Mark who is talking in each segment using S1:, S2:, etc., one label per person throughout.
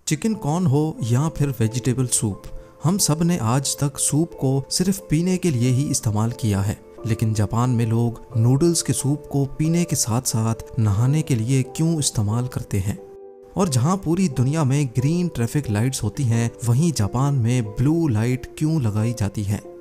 S1: Chicken corn हो या फिर वेजिटेबल सूप, हम सब ने आज तक सूप को सिर्फ पीने के लिए ही इस्तेमाल किया है। लेकिन जापान में लोग नूडल्स के सूप को पीने के साथ साथ नहाने के लिए क्यों इस्तेमाल करते हैं? और जहां पूरी दुनिया में ग्रीन ट्रैफिक लाइट्स होती हैं, वहीं जापान में ब्लू लाइट क्यों लगाई जाती है?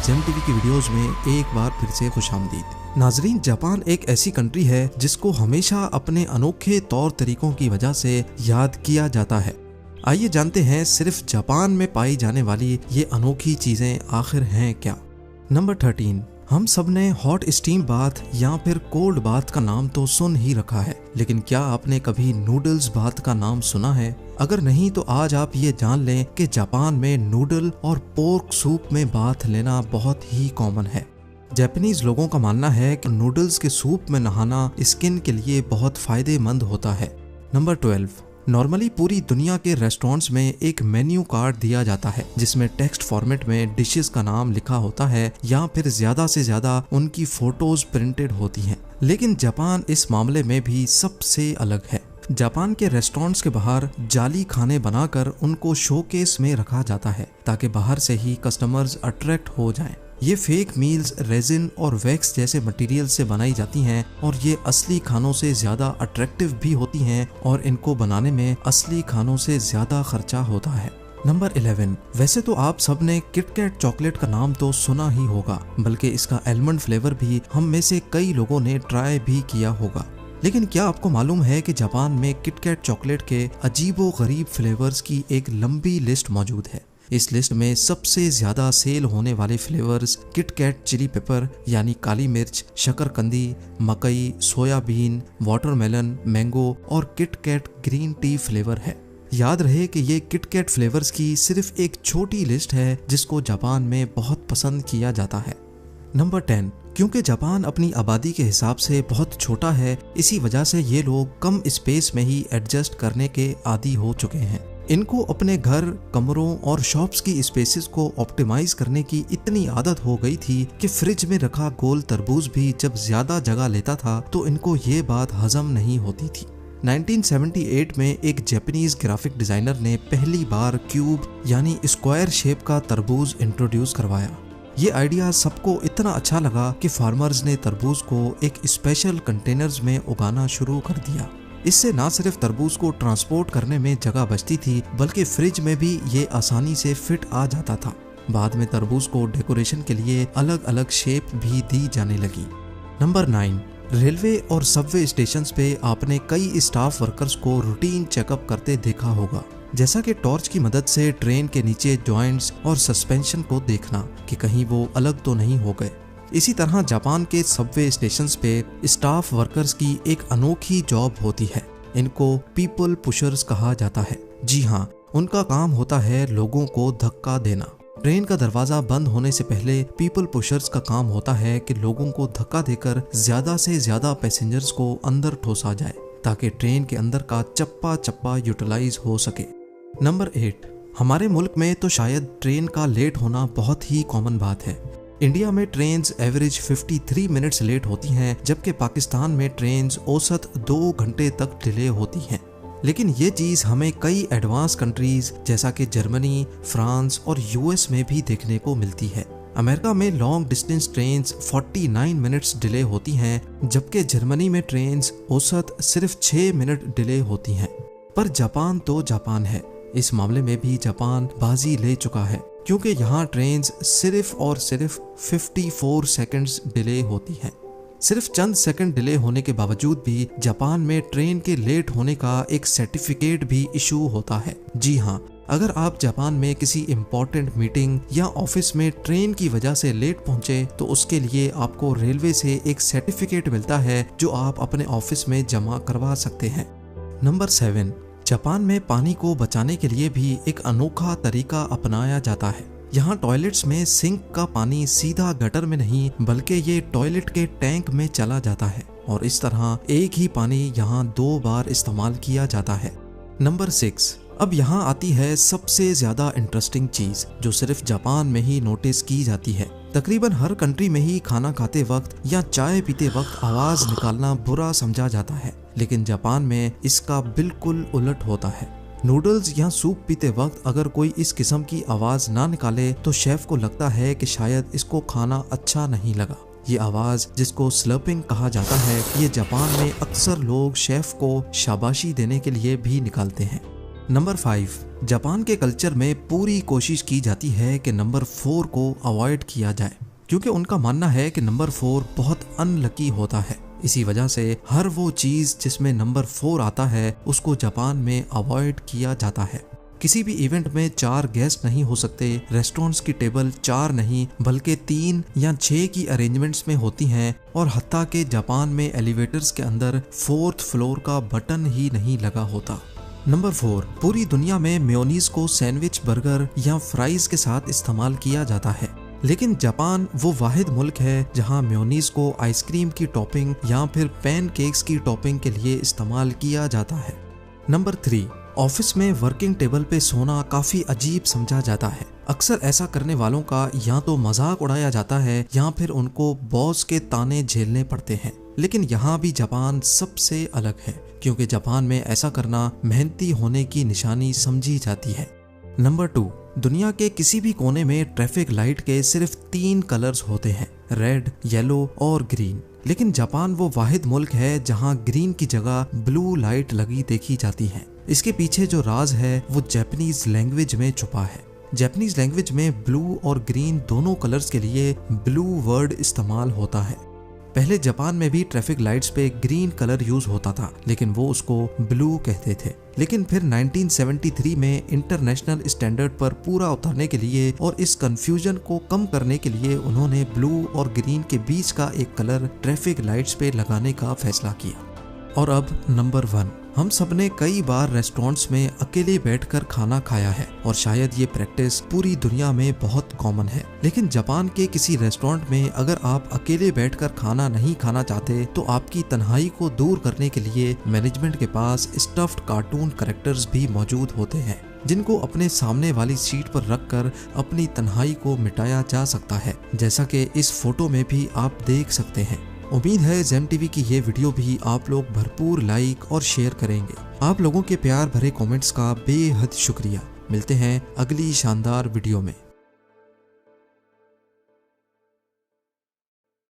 S1: जेम टीवी की वीडियोस में एक बार फिर से खुशामदीद। नाजरीन, जापान एक ऐसी कंट्री है जिसको हमेशा अपने अनोखे तौर तरीकों की वजह से याद किया जाता है। आइए जानते हैं सिर्फ जापान में पाई जाने वाली ये अनोखी चीजें आखिर हैं क्या। नंबर 13, हम सब ने हॉट स्टीम बाथ या फिर कोल्ड बाथ का नाम तो सुन ही रखा है, लेकिन क्या आपने कभी नूडल्स बाथ का नाम सुना है? अगर नहीं तो आज आप ये जान लें कि जापान में नूडल और पोर्क सूप में बाथ लेना बहुत ही कॉमन है। जापानीज लोगों का मानना है कि नूडल्स के सूप में नहाना स्किन के लिए बहुत फायदेमंद होता है। नंबर 12, नॉर्मली पूरी दुनिया के रेस्टोरेंट्स में एक मेन्यू कार्ड दिया जाता है जिसमें टेक्स्ट फॉर्मेट में डिशेस का नाम लिखा होता है या फिर ज्यादा से ज्यादा उनकी फोटोज प्रिंटेड होती हैं। लेकिन जापान इस मामले में भी सबसे अलग है। जापान के रेस्टोरेंट्स के बाहर जाली खाने बनाकर उनको शोकेस में रखा जाता है ताकि बाहर से ही कस्टमर्स अट्रैक्ट हो जाएं। ये फेक मील्स रेजिन और वैक्स जैसे मटेरियल से बनाई जाती हैं और ये असली खानों से ज्यादा अट्रैक्टिव भी होती हैं और इनको बनाने में असली खानों से ज्यादा खर्चा होता है। नंबर 11, वैसे तो आप सब ने किटकैट चॉकलेट का नाम तो सुना ही होगा, बल्कि इसका एलमंड फ्लेवर भी हम में से कई लोगों ने ट्राई भी किया होगा। लेकिन क्या आपको मालूम है कि जापान में किटकैट चॉकलेट के अजीबो गरीब फ्लेवर्स की एक लंबी लिस्ट मौजूद है। इस लिस्ट में सबसे ज्यादा सेल होने वाले फ्लेवर्स किटकैट चिली पेपर यानी काली मिर्च, शकरकंदी, मकई, सोयाबीन, वाटरमेलन, मैंगो और किटकैट ग्रीन टी फ्लेवर है। याद रहे कि ये किटकैट फ्लेवर्स की सिर्फ एक छोटी लिस्ट है जिसको जापान में बहुत पसंद किया जाता है। नंबर 10, क्योंकि जापान अपनी आबादी के हिसाब से बहुत छोटा है, इसी वजह से ये लोग कम स्पेस में ही एडजस्ट करने के आदी हो चुके हैं। इनको अपने घर, कमरों और शॉप्स की स्पेसेस को ऑप्टिमाइज करने की इतनी आदत हो गई थी कि फ्रिज में रखा गोल तरबूज भी जब ज्यादा जगह लेता था तो इनको ये बात हजम नहीं होती थी। 1978 में एक जापानीज ग्राफिक डिजाइनर ने पहली बार क्यूब यानी स्क्वायर शेप का तरबूज इंट्रोड्यूस करवाया। ये आइडिया सबको इतना अच्छा लगा कि फार्मर्स ने तरबूज को एक स्पेशल कंटेनर्स में उगाना शुरू कर दिया। इससे ना सिर्फ तरबूज को ट्रांसपोर्ट करने में जगह बचती थी, बल्कि फ्रिज में भी ये आसानी से फिट आ जाता था। बाद में तरबूज को डेकोरेशन के लिए अलग अलग शेप भी दी जाने लगी। नंबर 9, रेलवे और सबवे स्टेशंस पे आपने कई स्टाफ वर्कर्स को रूटीन चेकअप करते देखा होगा, जैसा कि टॉर्च की मदद से ट्रेन के नीचे जॉइंट्स और सस्पेंशन को देखना कि कहीं वो अलग तो नहीं हो गए। इसी तरह जापान के सबवे स्टेशंस पे स्टाफ वर्कर्स की एक अनोखी जॉब होती है। इनको पीपल पुशर्स कहा जाता है। जी हाँ, उनका काम होता है लोगों को धक्का देना। ट्रेन का दरवाजा बंद होने से पहले पीपल पुशर्स का काम होता है कि लोगों को धक्का देकर ज्यादा से ज्यादा पैसेंजर्स को अंदर ठोसा जाए ताकि ट्रेन के अंदर का चप्पा चप्पा यूटिलाइज हो सके। नंबर 8, हमारे मुल्क में तो शायद ट्रेन का लेट होना बहुत ही कॉमन बात है। इंडिया में ट्रेन्स एवरेज 53 मिनट्स लेट होती हैं, जबकि पाकिस्तान में ट्रेन्स औसत 2 घंटे तक डिले होती हैं। लेकिन ये चीज़ हमें कई एडवांस कंट्रीज जैसा कि जर्मनी, फ्रांस और यूएस में भी देखने को मिलती है। अमेरिका में long distance trains 49 minutes delay होती हैं, जबकि जर्मनी में ट्रेन्स औसत सिर्फ 6 मिनट डिले होती हैं। पर जापान तो जापान है, इस मामले में भी जापान बाजी ले चुका है, क्योंकि यहाँ ट्रेन्स सिर्फ और सिर्फ 54 सेकंड्स डिले होती हैं। सिर्फ चंद सेकंड डिले होने के बावजूद भी जापान में ट्रेन के लेट होने का एक सर्टिफिकेट भी इशू होता है। जी हाँ, अगर आप जापान में किसी इम्पोर्टेंट मीटिंग या ऑफिस में ट्रेन की वजह से लेट पहुंचे तो उसके लिए आपको रेलवे से एक सर्टिफिकेट मिलता है जो आप अपने ऑफिस में जमा करवा सकते हैं। नंबर 7, जापान में पानी को बचाने के लिए भी एक अनोखा तरीका अपनाया जाता है। यहाँ टॉयलेट्स में सिंक का पानी सीधा गटर में नहीं बल्कि ये टॉयलेट के टैंक में चला जाता है और इस तरह एक ही पानी यहाँ 2 बार इस्तेमाल किया जाता है। नंबर 6, अब यहाँ आती है सबसे ज्यादा इंटरेस्टिंग चीज जो सिर्फ जापान में ही नोटिस की जाती है। तकरीबन हर कंट्री में ही खाना खाते वक्त या चाय पीते वक्त आवाज निकालना बुरा समझा जाता है, लेकिन जापान में इसका बिल्कुल उलट होता है। नूडल्स या सूप पीते वक्त अगर कोई इस किस्म की आवाज ना निकाले तो शेफ को लगता है कि शायद इसको खाना अच्छा नहीं लगा। ये आवाज जिसको स्लर्पिंग कहा जाता है, ये जापान में अक्सर लोग शेफ को शाबाशी देने के लिए भी निकालते हैं। नंबर 5, जापान के कल्चर में पूरी कोशिश की जाती है कि नंबर 4 को अवॉइड किया जाए, क्योंकि उनका मानना है कि नंबर 4 बहुत अनलकी होता है। इसी वजह से हर वो चीज जिसमें नंबर 4 आता है उसको जापान में अवॉइड किया जाता है। किसी भी इवेंट में 4 गेस्ट नहीं हो सकते, रेस्टोरेंट्स की टेबल 4 नहीं बल्कि 3 या 6 की अरेंजमेंट्स में होती हैं और हत्ता के जापान में एलिवेटर्स के अंदर 4th फ्लोर का बटन ही नहीं लगा होता। नंबर 4, पूरी दुनिया में मेयोनीज को सैंडविच, बर्गर या फ्राइज के साथ इस्तेमाल किया जाता है, लेकिन जापान वो वाहिद मुल्क है जहां मेयोनीज को आइसक्रीम की टॉपिंग या फिर पैनकेक्स की टॉपिंग के लिए इस्तेमाल किया जाता है। नंबर 3, ऑफिस में वर्किंग टेबल पे सोना काफी अजीब समझा जाता है। अक्सर ऐसा करने वालों का या तो मजाक उड़ाया जाता है या फिर उनको बॉस के ताने झेलने पड़ते हैं। लेकिन यहाँ भी जापान सबसे अलग है, क्योंकि जापान में ऐसा करना मेहनती होने की निशानी समझी जाती है। नंबर 2, दुनिया के किसी भी कोने में ट्रैफिक लाइट के सिर्फ 3 कलर्स होते हैं, रेड, येलो और ग्रीन। लेकिन जापान वो वाहिद मुल्क है जहाँ ग्रीन की जगह ब्लू लाइट लगी देखी जाती है। इसके पीछे जो राज है वो जापानीज लैंग्वेज में छुपा है। जापानीज लैंग्वेज में ब्लू और ग्रीन दोनों कलर्स के लिए ब्लू वर्ड इस्तेमाल होता है। पहले जापान में भी ट्रैफिक लाइट्स पे ग्रीन कलर यूज होता था, लेकिन वो उसको ब्लू कहते थे। लेकिन फिर 1973 में इंटरनेशनल स्टैंडर्ड पर पूरा उतरने के लिए और इस कंफ्यूजन को कम करने के लिए उन्होंने ब्लू और ग्रीन के बीच का एक कलर ट्रैफिक लाइट्स पे लगाने का फैसला किया। और अब नंबर 1, हम सबने कई बार रेस्टोरेंट्स में अकेले बैठकर खाना खाया है और शायद ये प्रैक्टिस पूरी दुनिया में बहुत कॉमन है। लेकिन जापान के किसी रेस्टोरेंट में अगर आप अकेले बैठकर खाना नहीं खाना चाहते तो आपकी तन्हाई को दूर करने के लिए मैनेजमेंट के पास स्टफ्ड कार्टून कैरेक्टर्स भी मौजूद होते हैं, जिनको अपने सामने वाली सीट पर रखकर अपनी तन्हाई को मिटाया जा सकता है, जैसा कि इस फोटो में भी आप देख सकते हैं। उम्मीद है ज़ेम टीवी की ये वीडियो भी आप लोग भरपूर लाइक और शेयर करेंगे। आप लोगों के प्यार भरे कमेंट्स का बेहद शुक्रिया। मिलते हैं अगली शानदार वीडियो में।